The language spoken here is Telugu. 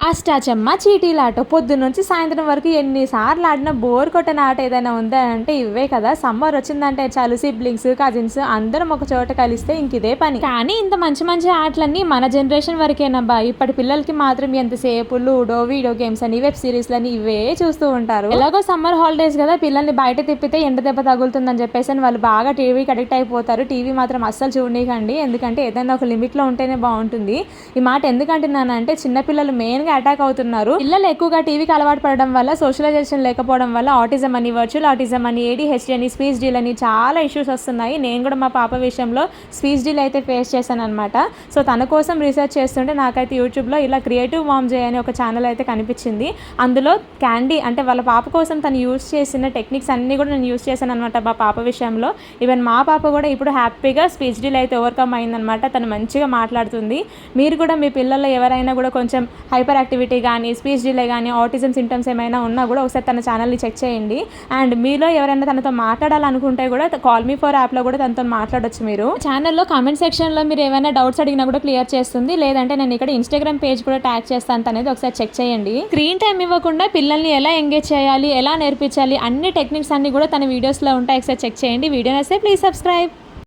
అష్టాచమ్మ చీటీలాట పొద్దున్నుంచి సాయంత్రం వరకు ఎన్నిసార్లు ఆడినా బోర్ కొట్టని ఆట ఏదైనా ఉందా అంటే ఇవే కదా. సమ్మర్ వచ్చిందంటే చాలు సిబ్లింగ్స్ కజిన్స్ అందరం ఒక చోట కలిస్తే ఇంక ఇదే పని. కానీ ఇంత మంచి మంచి ఆటలన్నీ మన జనరేషన్ వరకేనబ్బా. ఇప్పటి పిల్లలకి మాత్రం ఎంతసేపు లూడో, వీడియో గేమ్స్ అని, వెబ్ సిరీస్లని ఇవే చూస్తూ ఉంటారు. ఎలాగో సమ్మర్ హాలిడేస్ కదా, పిల్లల్ని బయట తిప్పితే ఎండ దెబ్బ తగులుతుందని చెప్పేసి వాళ్ళు బాగా టీవీకి అడిక్ట్ అయిపోతారు. టీవీ మాత్రం అస్సలు చూడనీకండి, ఎందుకంటే ఏదైనా ఒక లిమిట్ లో ఉంటేనే బాగుంటుంది. ఈ మాట ఎందుకంటున్నానంటే చిన్నపిల్లలు మెయిన్ అటాక్ అవుతున్నారు. పిల్లలు ఎక్కువగా టీవీకి అలవాటు పడడం వల్ల, సోషలైజేషన్ లేకపోవడం వల్ల ఆటిజం అని, వర్చువల్ ఆటిజం అని, ADHD అని, స్పీచ్ డీల్ అని చాలా ఇష్యూస్ వస్తున్నాయి. నేను కూడా మా పాప విషయంలో స్పీచ్ డీల్ అయితే ఫేస్ చేశాను అనమాట. సో తన కోసం రీసెర్చ్ చేస్తుంటే నాకైతే యూట్యూబ్లో ఇలా క్రియేటివ్ మామ్ జే అని ఒక ఛానల్ అయితే కనిపించింది. అందులో క్యాండీ అంటే వాళ్ళ పాప కోసం తను యూస్ చేసిన టెక్నిక్స్ అన్నీ కూడా నేను యూస్ చేశాను అనమాట మా పాప విషయంలో. ఈవెన్ మా పాప కూడా ఇప్పుడు హ్యాపీగా స్పీచ్ డీల్ అయితే ఓవర్కమ్ అయిందనమాట. తను మంచిగా మాట్లాడుతుంది. మీరు కూడా మీ పిల్లల్లో ఎవరైనా కూడా కొంచెం హైపర్ యాక్టివిటీ కానీ, స్పీచ్ డిలే కానీ, ఆటిజం సింటమ్స్ ఏమైనా ఉన్నా కూడా ఒకసారి తన ఛానల్ని చెక్ చేయండి. అండ్ మీలో ఎవరైనా తనతో మాట్లాడాలనుకుంటే కూడా కాల్ మీ ఫర్ యాప్లో కూడా తనతో మాట్లాడొచ్చు. మీరు ఛానల్లో కామెంట్ సెక్షన్లో మీరు ఏమైనా డౌట్స్ అడిగినా కూడా క్లియర్ చేస్తుంది. లేదంటే నేను ఇక్కడ ఇన్స్టాగ్రామ్ పేజ్ కూడా ట్యాగ్ చేస్తాను, అనేది ఒకసారి చెక్ చేయండి. స్క్రీన్ టైం ఇవ్వకుండా పిల్లల్ని ఎలా ఎంగేజ్ చేయాలి, ఎలా నేర్పించాలి, అన్ని టెక్నిక్స్ అన్ని కూడా తన వీడియోస్లో ఉంటాయి. ఒకసారి చెక్ చేయండి. వీడియో నచ్చితే ప్లీజ్ సబ్స్క్రైబ్.